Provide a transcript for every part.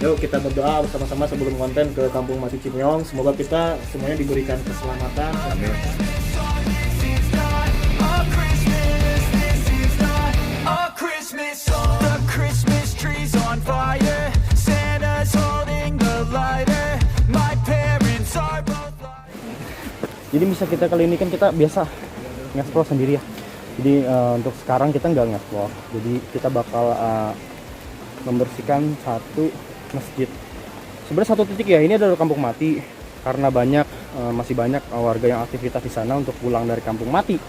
Yuk kita berdoa bersama-sama sebelum konten ke Kampung Mati Cimeong. Semoga kita semuanya diberikan keselamatan. Amin. Jadi bisa kita kali ini kan kita biasa nge-explore sendiri ya. Jadi untuk sekarang kita nggak nge-explore. Jadi kita bakal membersihkan satu masjid. Sebenarnya satu titik ya, ini adalah Kampung Mati. Karena masih banyak warga yang aktivitas di sana untuk pulang dari Kampung Mati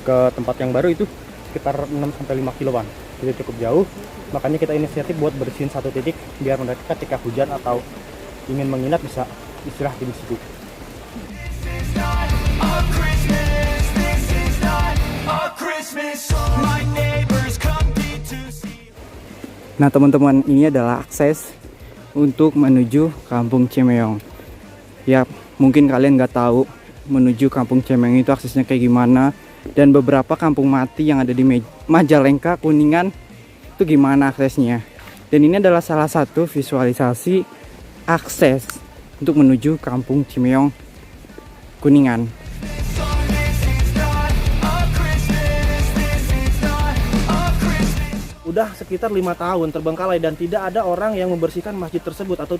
ke tempat yang baru itu sekitar 6-5 kiloan. Jadi cukup jauh. Makanya kita inisiatif buat bersihin satu titik biar mereka ketika hujan atau ingin menginap bisa istirahat di situ. Nah teman-teman, ini adalah akses untuk menuju Kampung Cimeong. Ya mungkin kalian nggak tahu menuju Kampung Cimeong itu aksesnya kayak gimana, dan beberapa kampung mati yang ada di Majalengka, Kuningan itu gimana aksesnya. Dan ini adalah salah satu visualisasi akses untuk menuju Kampung Cimeong Kuningan. Udah sekitar 5 tahun terbengkalai dan tidak ada orang yang membersihkan masjid tersebut, atau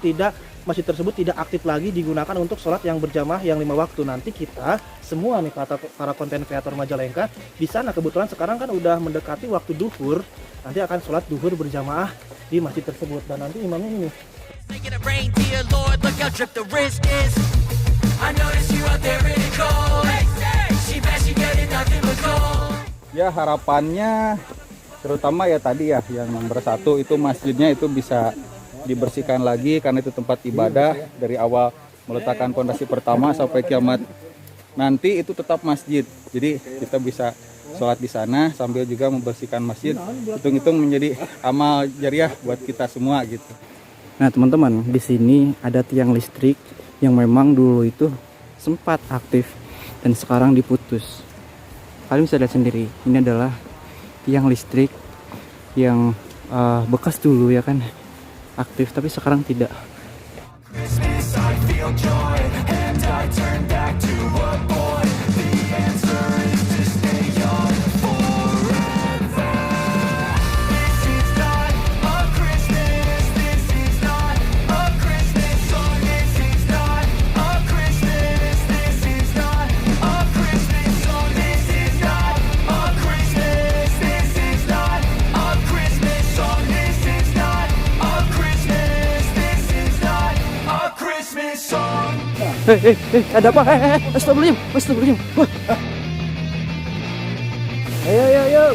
masjid tersebut tidak aktif lagi digunakan untuk sholat yang berjamaah yang 5 waktu. Nanti kita semua nih para konten kreator Majalengka di sana, kebetulan sekarang kan udah mendekati waktu duhur, nanti akan sholat duhur berjamaah di masjid tersebut. Dan nanti imamnya ini. Ya harapannya terutama ya tadi ya, yang nomor 1 itu masjidnya itu bisa dibersihkan lagi, karena itu tempat ibadah dari awal meletakkan fondasi pertama sampai kiamat nanti itu tetap masjid. Jadi kita bisa sholat di sana sambil juga membersihkan masjid. Hitung-hitung menjadi amal jariah buat kita semua gitu. Nah teman-teman, di sini ada tiang listrik yang memang dulu itu sempat aktif dan sekarang diputus. Kalian bisa lihat sendiri, ini adalah tiang listrik yang bekas dulu ya kan aktif, tapi sekarang tidak. Ada apa? Astagfirullahaladzim. Ayo.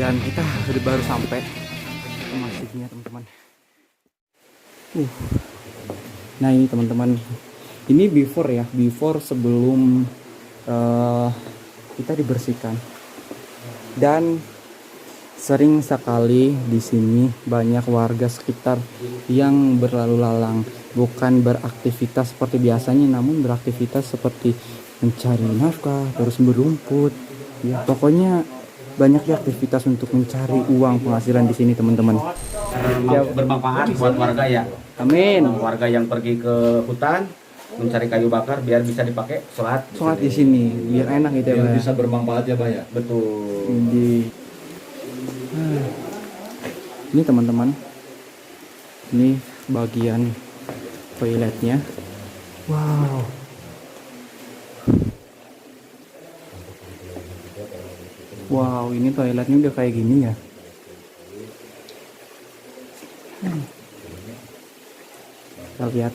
Dan kita sudah baru sampai ke masjidnya teman-teman. Nah ini teman-teman, ini before sebelum kita dibersihkan. Dan sering sekali di sini banyak warga sekitar yang berlalu lalang, bukan beraktivitas seperti biasanya, namun beraktivitas seperti mencari nafkah, terus berumput. Ya, pokoknya banyak ya aktivitas untuk mencari uang penghasilan di sini teman-teman. Ya, bermanfaat buat warga ya. Amin. Warga yang pergi ke hutan mencari kayu bakar biar bisa dipakai sholat di sini, biar enak gitu ya. Biar bisa bermanfaat ya Pak ya. Betul. Ini teman-teman, ini bagian toiletnya. Wow, ini toiletnya udah kayak gini ya. Kita lihat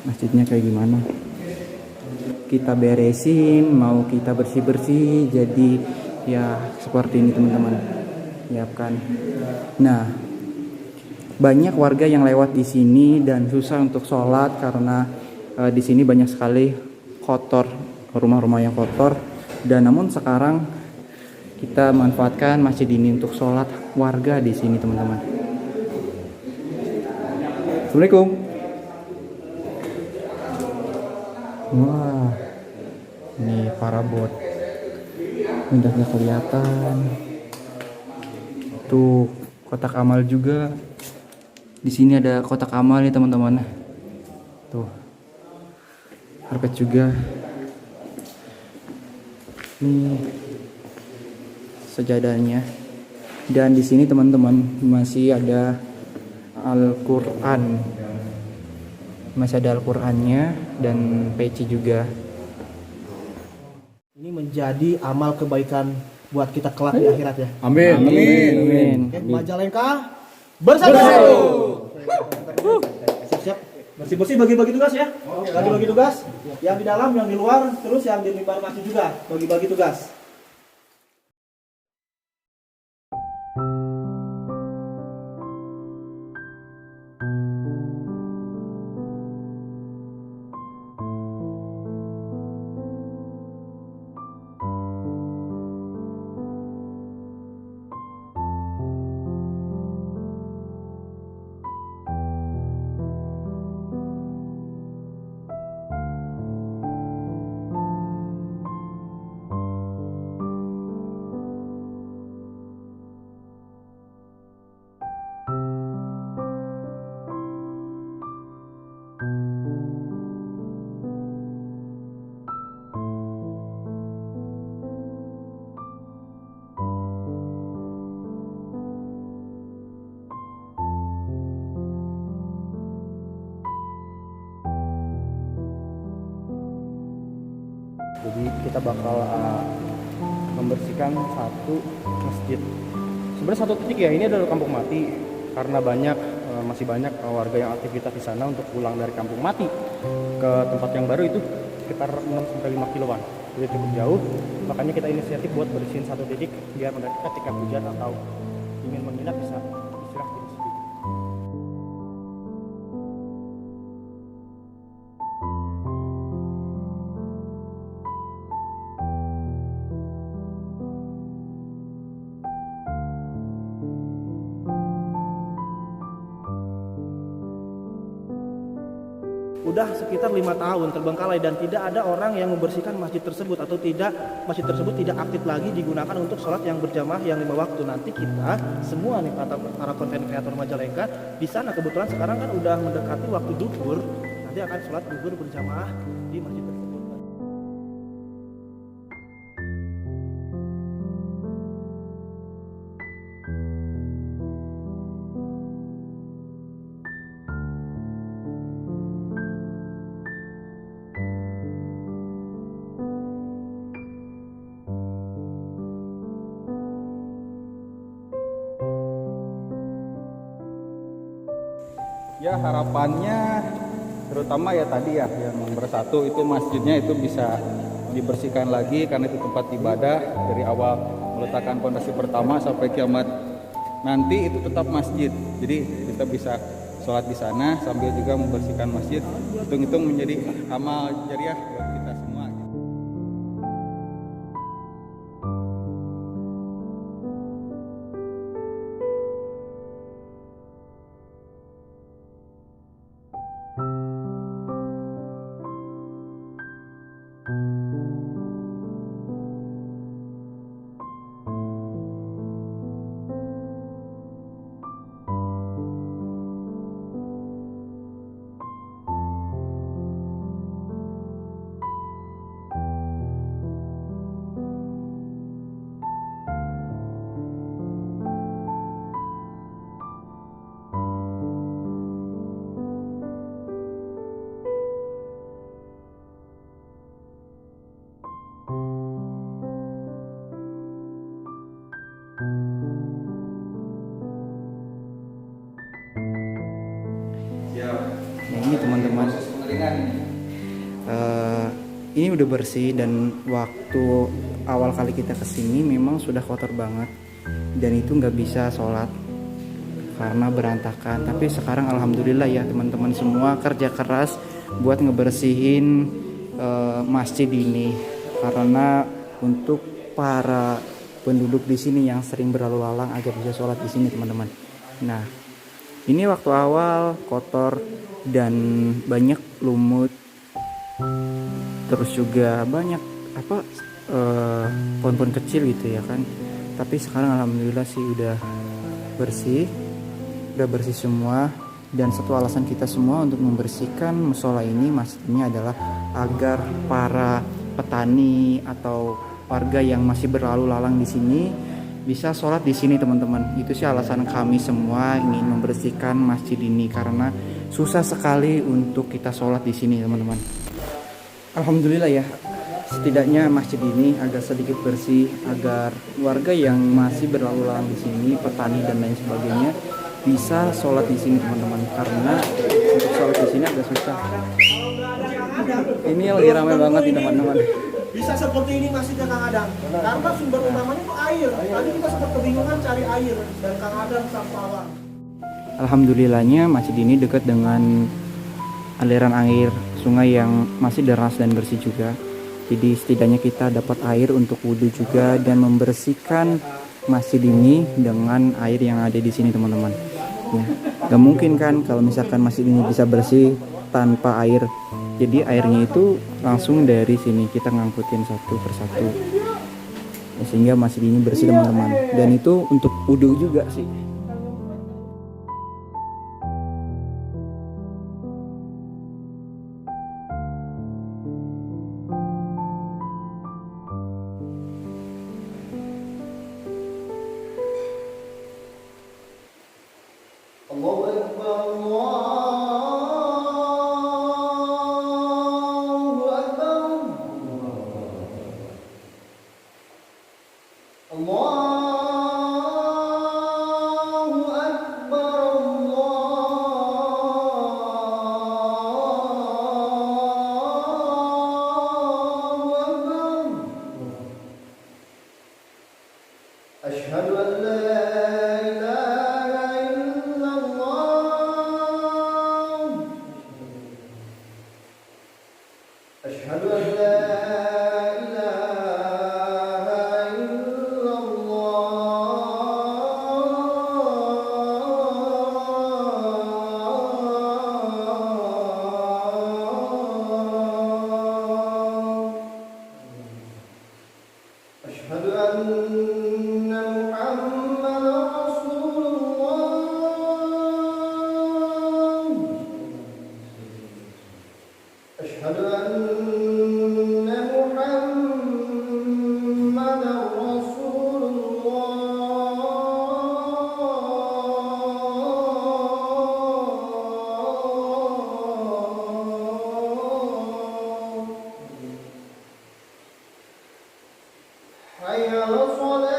masjidnya kayak gimana. Kita beresin, mau kita bersih-bersih, jadi ya seperti ini teman-teman. Ya kan. Nah, banyak warga yang lewat di sini dan susah untuk sholat karena di sini banyak sekali kotor, rumah-rumah yang kotor. Dan namun sekarang kita manfaatkan masjid ini untuk sholat warga di sini teman-teman. Assalamualaikum. Wah, ini parabot. Udah nggak kelihatan. Tuh kotak amal juga. Di sini ada kotak amal nih teman-teman. Tuh. Karpet juga. Ini sajadahnya. Dan di sini teman-teman masih ada Al-Qur'an. Masih ada Al-Qur'annya dan peci juga. Ini menjadi amal kebaikan buat kita kelak di akhirat ya. Amin. Amin. Oke, Majalengka bersatu. Siap-siap. Bersih-bersih bagi-bagi tugas ya. Bagi-bagi tugas. Yang di dalam, yang di luar, terus yang di mimbar masjid juga bagi-bagi tugas. Jadi kita bakal membersihkan satu masjid. Sebenarnya satu titik ya, ini adalah kampung mati karena masih banyak warga yang aktivitas di sana untuk pulang dari kampung mati ke tempat yang baru itu sekitar 6-5 kiloan. Jadi cukup jauh, makanya kita inisiatif buat bersihin satu titik biar mereka ketika hujan atau ingin menginap bisa istirahat di situ. Udah sekitar 5 tahun terbengkalai dan tidak ada orang yang membersihkan masjid tersebut atau tidak masjid tersebut tidak aktif lagi digunakan untuk sholat yang berjamaah yang 5 waktu. Nanti kita semua nih para konten kreator Majalengka di sana kebetulan sekarang kan udah mendekati waktu duhur, nanti akan sholat duhur berjamaah di masjid tersebut. Ya harapannya terutama ya tadi ya yang nomor satu itu masjidnya itu bisa dibersihkan lagi karena itu tempat ibadah dari awal meletakkan fondasi pertama sampai kiamat nanti itu tetap masjid. Jadi kita bisa sholat di sana sambil juga membersihkan masjid. Hitung-hitung menjadi amal jariah buat kita semua. Nah ini teman-teman, ini udah bersih dan waktu awal kali kita kesini memang sudah kotor banget dan itu nggak bisa sholat karena berantakan. Tapi sekarang alhamdulillah ya teman-teman semua kerja keras buat ngebersihin masjid ini karena untuk para penduduk di sini yang sering berlalu lalang agar bisa sholat di sini teman-teman. Nah ini waktu awal kotor dan banyak lumut, terus juga banyak pohon-pohon kecil gitu ya kan. Tapi sekarang alhamdulillah sih udah bersih, udah bersih semua. Dan satu alasan kita semua untuk membersihkan musola ini, masjid ini adalah agar para petani atau warga yang masih berlalu lalang di sini bisa sholat di sini, teman-teman. Itu sih alasan kami semua ingin membersihkan masjid ini, karena susah sekali untuk kita sholat di sini, teman-teman. Alhamdulillah ya, setidaknya masjid ini agak sedikit bersih agar warga yang masih berlalu lalang di sini, petani dan lain sebagainya, bisa sholat di sini, teman-teman. Karena untuk sholat di sini agak susah. Ini lagi ramai banget nih, teman-teman. Bisa seperti ini masjidnya Kang Adang, karena sumber utamanya itu air. Tadi kita sempat kebingungan cari air, dan Kang Adang sampawang. Alhamdulillahnya masjid ini dekat dengan aliran air sungai yang masih deras dan bersih juga. Jadi setidaknya kita dapat air untuk wudhu juga dan membersihkan masjid ini dengan air yang ada di sini, teman-teman. Ya, gak mungkin kan kalau misalkan masjid ini bisa bersih tanpa air. Jadi airnya itu langsung dari sini kita ngangkutin satu persatu, ya, sehingga masjid ini bersih, teman-teman. Dan itu untuk wudhu juga sih. أشهد أن لا إله إلا الله أشهد أن لا إله إلا الله أشهد أن أشهد أن محمدا رسول الله حي على الصلاة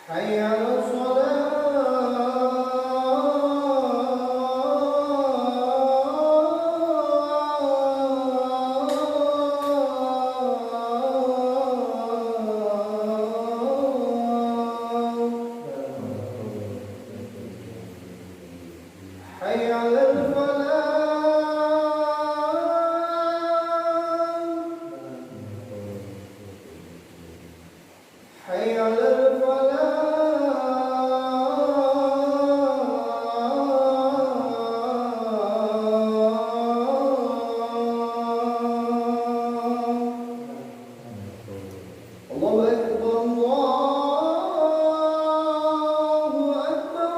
حي على حي على الفلاح حي على الفلاح الله أكبر الله أكبر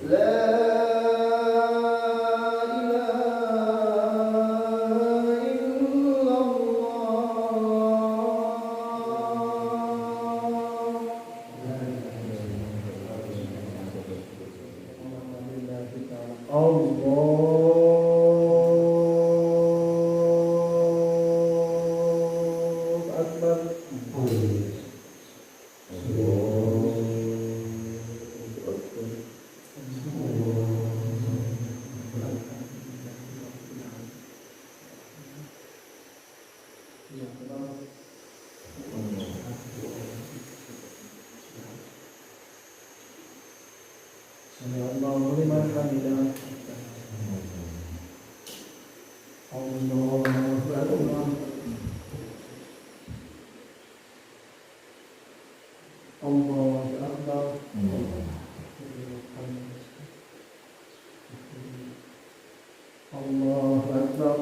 لا إله إلا الله أكبر سمع الله لمن حمده الله أكبر الله أكبر الله أكبر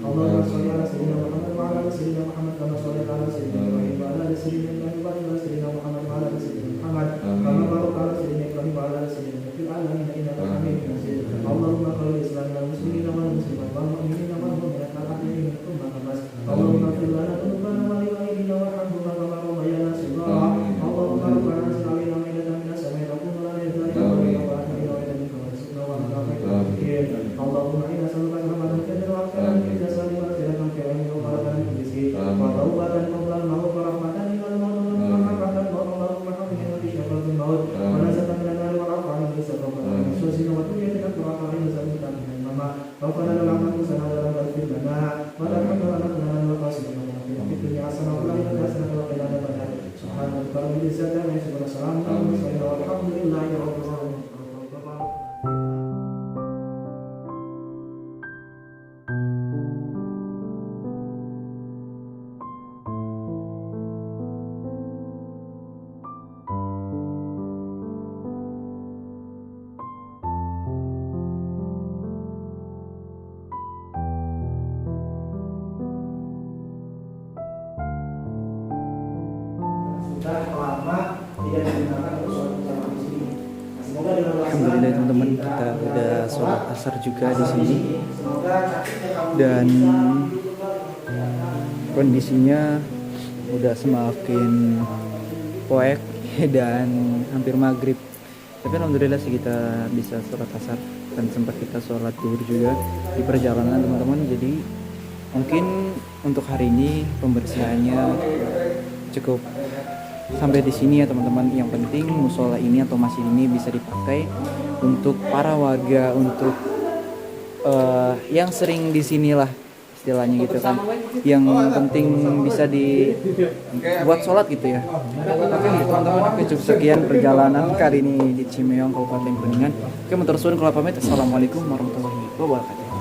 Allahumma shalli ala sayyidina Muhammad wa ala ali sayyidina Muhammad kama shallaita ala sayyidina Ibrahim wa ala ali sayyidina Ibrahim wa ala ali sayyidina Muhammad wa ala ali sayyidina Muhammad kama barakta ala sayyidina Ibrahim wa ala ali sayyidina Ibrahim fil alamin innaka Hamidum Majid. Allahumma qul islam wal muslimin wal muslimat wal mu'minin wal mu'minat wal ahya'i minhum wa Allahumma fil lana dhunubana wa li walidina warhamhuma kama rabbayana shighara. Allahumma rabbana anzil alaina ma'idatan minas sama'i takunu lana dhalika wa rahmatan wa minka wa rizqan wa barakatuh. Allahumma inna nas'aluka rahmatan fid dunya wa akhirati fid jasadi wa siratan fil ilmi wa barakatan fil rizqi wa tawbatan qabla al-maut wa rahmatan minal maut wa rahmatan wa Allahumma hamdina bi syafa'atil maut wa nazatan minan nar wa rafa'an bi sabab wa susina wa tuyatina qur'an wa zabatan min mama wa qala lana kusana wa la tafil lana wa la hamdana lana wa qasidina wa fi dunya hasanah wa la hasanah wa qina adhaban subhanallahi rabbil izzati wa salamun ala mursalin walhamdulillahi rabbil alamin. Sudah lama tidak digunakan untuk sholat berjamaah di sini. Nah, semoga dengan Alhamdulillah teman-teman, kita udah sholat asar juga di sini semoga nantinya kamu dan kondisinya udah semakin poek dan hampir maghrib. Tapi alhamdulillah sih kita bisa sholat asar dan sempat kita sholat zuhur juga di perjalanan teman-teman. Jadi mungkin untuk hari ini pembersihannya cukup sampai di sini ya teman-teman. Yang penting musola ini atau masjid ini bisa dipakai untuk para warga, untuk yang sering di sinilah istilahnya gitu kan. Yang penting bisa dibuat sholat gitu ya. Oke teman-teman, oke cukup sekian perjalanan kali ini di Cimeong Kabupaten Kuningan. Oke, matur suwun, kalau pamit. Assalamualaikum warahmatullahi wabarakatuh.